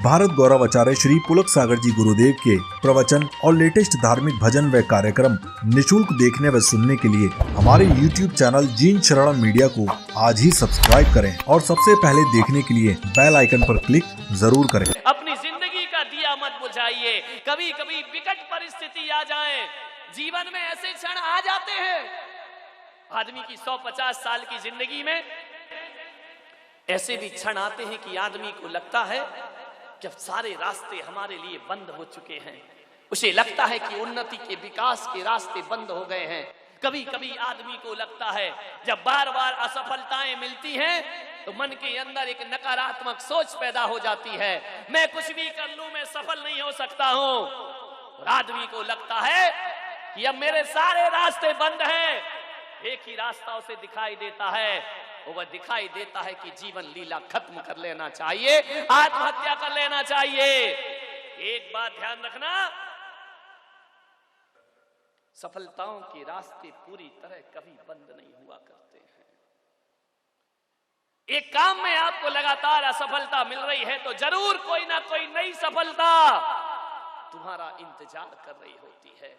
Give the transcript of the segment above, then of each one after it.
भारत गौरव आचार्य श्री पुलक सागर जी गुरुदेव के प्रवचन और लेटेस्ट धार्मिक भजन व कार्यक्रम निशुल्क देखने व सुनने के लिए हमारे YouTube चैनल जीन शरण मीडिया को आज ही सब्सक्राइब करें और सबसे पहले देखने के लिए बेल आइकन पर क्लिक जरूर करें। अपनी जिंदगी का दिया मत बुझाइए। कभी कभी विकट परिस्थिति आ जाए, जीवन में ऐसे क्षण आ जाते हैं आदमी की 150 साल की जिंदगी में ऐसे भी क्षण आते हैं कि आदमी को लगता है जब सारे रास्ते हमारे लिए बंद हो चुके हैं, उसे लगता है कि उन्नति के विकास के रास्ते बंद हो गए हैं। कभी कभी आदमी को लगता है जब बार बार असफलताएं मिलती हैं तो मन के अंदर एक नकारात्मक सोच पैदा हो जाती है, मैं कुछ भी कर लूं मैं सफल नहीं हो सकता हूं। और आदमी को लगता है कि अब मेरे सारे रास्ते बंद हैं, एक ही रास्ता उसे दिखाई देता है, वह दिखाई देता है कि जीवन लीला खत्म कर लेना चाहिए, आत्महत्या कर लेना चाहिए। एक बात ध्यान रखना, सफलताओं के रास्ते पूरी तरह कभी बंद नहीं हुआ करते हैं। एक काम में आपको लगातार असफलता मिल रही है तो जरूर कोई ना कोई नई सफलता तुम्हारा इंतजार कर रही होती है।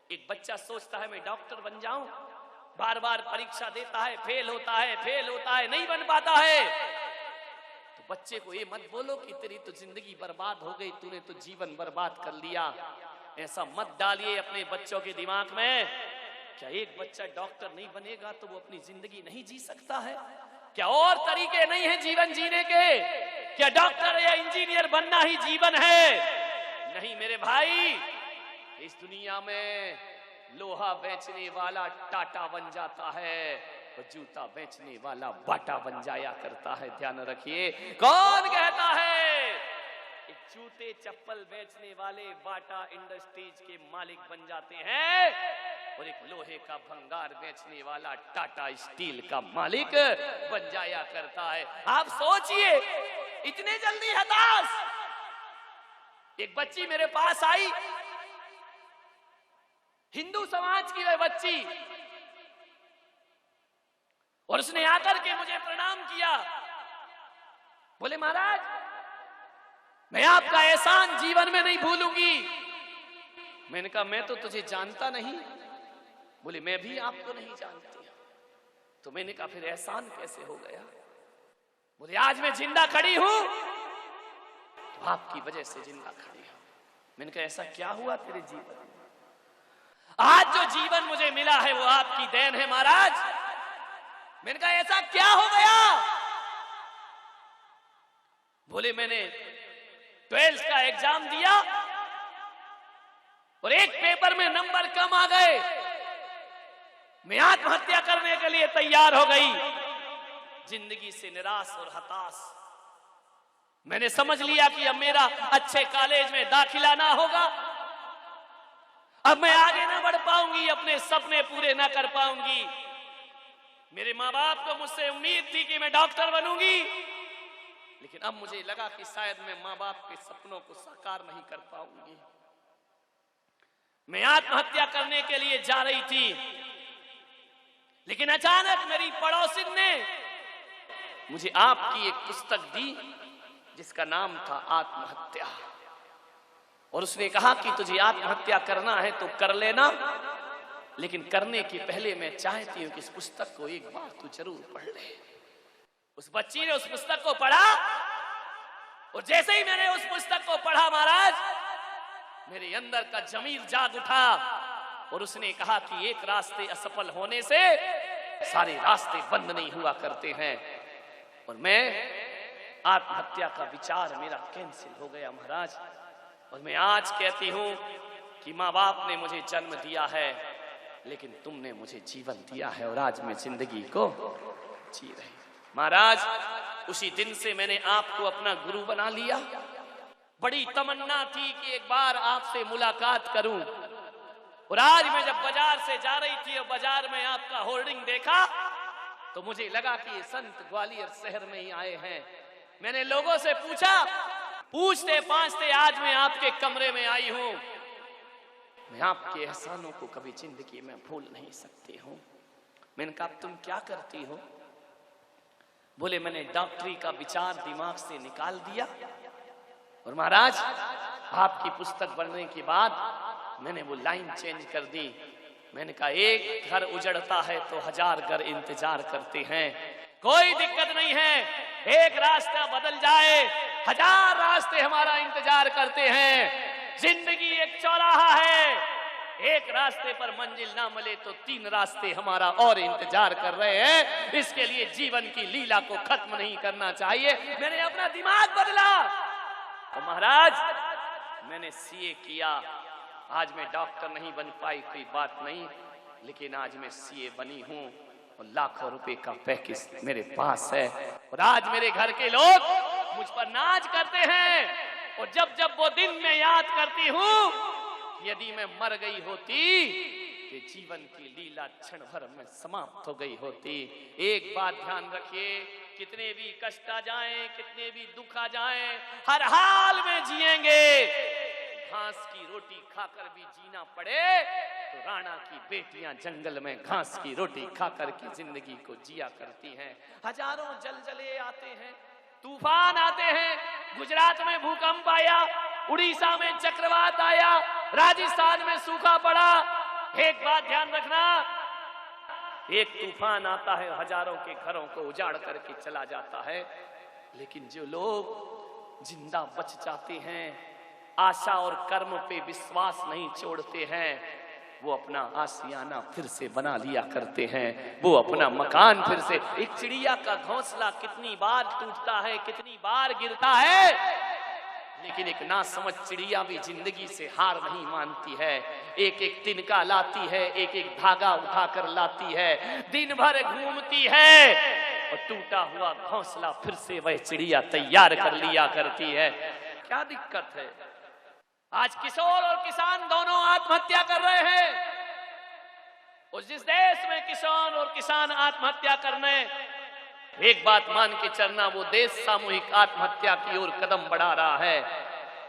एक बच्चा सोचता है मैं डॉक्टर बन जाऊं, बार बार परीक्षा देता है, फेल होता है, नहीं बन पाता है। तो बच्चे को ये मत बोलो कि तेरी तो जिंदगी बर्बाद हो गई, तूने तो जीवन बर्बाद कर लिया। ऐसा मत डालिए अपने बच्चों के दिमाग में। क्या एक बच्चा डॉक्टर नहीं बनेगा तो वो अपनी जिंदगी नहीं जी सकता है? क्या और तरीके नहीं है जीवन जीने के? क्या डॉक्टर या इंजीनियर बनना ही जीवन है? नहीं मेरे भाई, इस दुनिया में लोहा बेचने वाला टाटा बन जाता है और जूता बेचने वाला बाटा बन जाया करता है। ध्यान रखिए, कौन कहता है एक जूते चप्पल बेचने वाले बाटा इंडस्ट्रीज के मालिक बन जाते हैं और एक लोहे का भंगार बेचने वाला टाटा स्टील का मालिक बन जाया करता है। आप सोचिए, इतने जल्दी हताश। एक बच्ची मेरे पास आई, हिंदू समाज की वह बच्ची, और उसने आकर के मुझे प्रणाम किया। बोले महाराज मैं आपका एहसान जीवन में नहीं भूलूंगी। मैंने कहा मैं तो तुझे जानता नहीं। बोले मैं भी आपको नहीं जानती। तो मैंने कहा फिर एहसान कैसे हो गया? बोले आज मैं जिंदा खड़ी हूं तो आपकी वजह से जिंदा खड़ी हूं। मैंने कहा ऐसा क्या हुआ तेरे जीवन में? आज जो जीवन मुझे मिला है वो आपकी देन है महाराज। मैंने कहा ऐसा क्या हो गया? बोले मैंने 12th का एग्जाम दिया और एक पेपर में नंबर कम आ गए, मैं आत्महत्या करने के लिए तैयार हो गई। जिंदगी से निराश और हताश, मैंने समझ लिया कि अब मेरा अच्छे कॉलेज में दाखिला ना होगा, अब मैं आगे ना बढ़ पाऊंगी, अपने सपने पूरे ना कर पाऊंगी। मेरे माँ बाप को मुझसे उम्मीद थी कि मैं डॉक्टर बनूंगी, लेकिन अब मुझे लगा कि शायद मैं माँ बाप के सपनों को साकार नहीं कर पाऊंगी। मैं आत्महत्या करने के लिए जा रही थी, लेकिन अचानक मेरी पड़ोसिन ने मुझे आपकी एक पुस्तक दी जिसका नाम था आत्महत्या, और उसने कहा कि तुझे आत्महत्या करना है तो कर लेना, लेकिन करने के पहले मैं चाहती हूं कि इस पुस्तक को एक बार तू जरूर पढ़ ले। उस बच्ची ने उस पुस्तक को पढ़ा और जैसे ही मैंने उस पुस्तक को पढ़ा महाराज, मेरे अंदर का जमीर जाग उठा और उसने कहा कि एक रास्ते असफल होने से सारे रास्ते बंद नहीं हुआ करते हैं। और मैं आत्महत्या का विचार मेरा कैंसिल हो गया महाराज। और मैं आज कहती हूं कि माँ बाप ने मुझे जन्म दिया है, लेकिन तुमने मुझे जीवन दिया है और आज मैं जिंदगी को जी रही। महाराज उसी दिन से मैंने आपको अपना गुरु बना लिया। बड़ी तमन्ना थी कि एक बार आपसे मुलाकात करूं, और आज मैं जब बाजार से जा रही थी और बाजार में आपका होर्डिंग देखा तो मुझे लगा कि ये संत ग्वालियर शहर में ही आए हैं। मैंने लोगों से पूछा, पूछते पाछते आज मैं आपके कमरे में आई हूं। मैं आपके एहसानों को कभी जिंदगी में भूल नहीं सकती हूं। मैंने कहा तुम क्या करती हो? बोले मैंने डॉक्टरी का विचार दिमाग से निकाल दिया और महाराज आपकी पुस्तक पढ़ने के बाद मैंने वो लाइन चेंज कर दी। मैंने कहा एक घर उजड़ता है तो 1000 घर इंतजार करते हैं, कोई दिक्कत नहीं है, एक रास्ता बदल जाए 1000 रास्ते हमारा इंतजार करते हैं। जिंदगी एक चौराहा है, एक रास्ते पर मंजिल ना मिले तो 3 रास्ते हमारा और इंतजार कर रहे हैं। इसके लिए जीवन की लीला को खत्म नहीं करना चाहिए। मैंने अपना दिमाग बदला तो महाराज मैंने सीए किया। आज मैं डॉक्टर नहीं बन पाई, कोई बात नहीं, लेकिन आज मैं सीए बनी हूं और लाखों रुपए का पैकेज मेरे पास है। और आज मेरे घर के लोग मुझ पर नाज करते हैं। और जब जब वो दिन मैं याद करती हूं, यदि मैं मर गई होती तो जीवन की लीला क्षण भर में समाप्त हो गई होती। एक बात ध्यान रखिए, कितने भी कष्ट आ जाएं, कितने भी दुख आ जाएं, हर हाल में जिएंगे। घास की रोटी खाकर भी जीना पड़े तो राणा की बेटियां जंगल में घास की रोटी खाकर की जिंदगी को जिया करती हैं। हजारों जलजले आते हैं, तूफान आते हैं। गुजरात में भूकंप आया, उड़ीसा में चक्रवात आया, राजस्थान में सूखा पड़ा। एक बात ध्यान रखना, एक तूफान आता है, हजारों के घरों को उजाड़ करके चला जाता है, लेकिन जो लोग जिंदा बच जाते हैं, आशा और कर्म पे विश्वास नहीं छोड़ते हैं, वो अपना आशियाना फिर से बना लिया करते हैं, वो अपना मकान फिर से। एक चिड़िया का घोंसला कितनी बार टूटता है, कितनी बार गिरता है, लेकिन एक नासमझ चिड़िया भी जिंदगी से हार नहीं मानती है। एक एक तिनका लाती है, एक एक धागा उठाकर लाती है, दिन भर घूमती है और टूटा हुआ घोंसला फिर से वह चिड़िया तैयार कर लिया करती है। क्या दिक्कत है? आज किशोर और किसान दोनों आत्महत्या कर रहे हैं। और जिस देश में किसान और किसान आत्महत्या करने, एक बात मान के चलना, वो देश सामूहिक आत्महत्या की ओर कदम बढ़ा रहा है।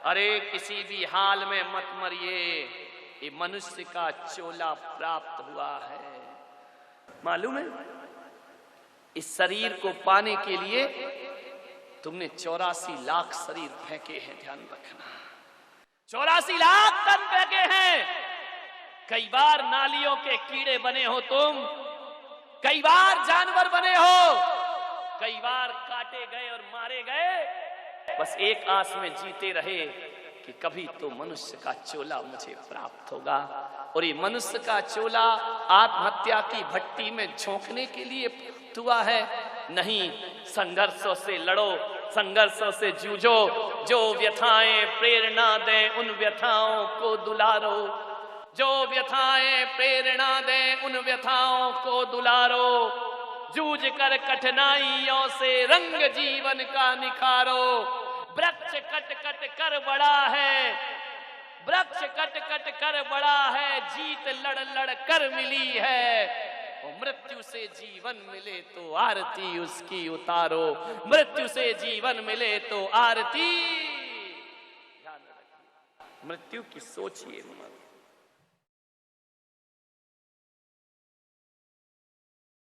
अरे किसी भी हाल में मत मरिए, ये मनुष्य का चोला प्राप्त हुआ है। मालूम है, इस शरीर को पाने के लिए तुमने 84 लाख शरीर फेंके हैं। ध्यान रखना, 84 लाख टन फेंके हैं। कई बार नालियों के कीड़े बने हो तुम, कई बार जानवर बने हो, कई बार काटे गए और मारे गए। बस एक आस में जीते रहे कि कभी तो मनुष्य का चोला मुझे प्राप्त होगा। और ये मनुष्य का चोला आत्महत्या की भट्टी में झोंकने के लिए हुआ है? नहीं, संघर्षों से लड़ो, संघर्षों से जूझो। जो व्यथाएं प्रेरणा दें उन व्यथाओं को दुलारो, जो व्यथाएं प्रेरणा दें उन व्यथाओं को दुलारो। जूझ कर कठिनाइयों से रंग जीवन का निखारो। वृक्ष कट कट कर बड़ा है, वृक्ष कट कट कर बड़ा है, जीत लड़ लड़ कर मिली है। मृत्यु से जीवन मिले तो आरती उसकी उतारो, मृत्यु से जीवन मिले तो आरती। ध्यान रखिए, मृत्यु की सोचिए मत।